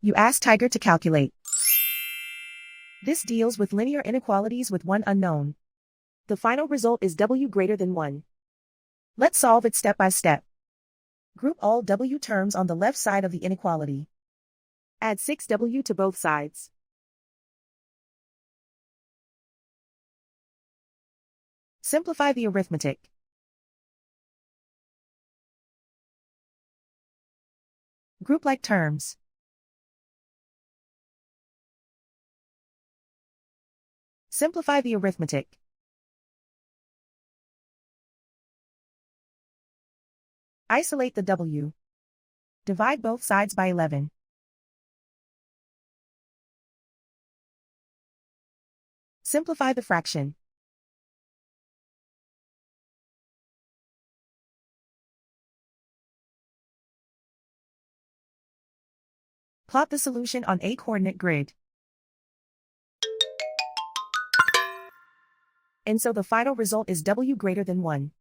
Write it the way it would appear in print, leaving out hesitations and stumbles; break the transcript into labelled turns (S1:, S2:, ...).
S1: You ask Tiger to calculate. This deals with linear inequalities with one unknown. The final result is w greater than 1. Let's solve it step by step. Group all w terms on the left side of the inequality. Add 6w to both sides. Simplify the arithmetic. Group like terms. Simplify the arithmetic. Isolate the w. Divide both sides by 11. Simplify the fraction. Plot the solution on a coordinate grid. And so the final result is w greater than 1.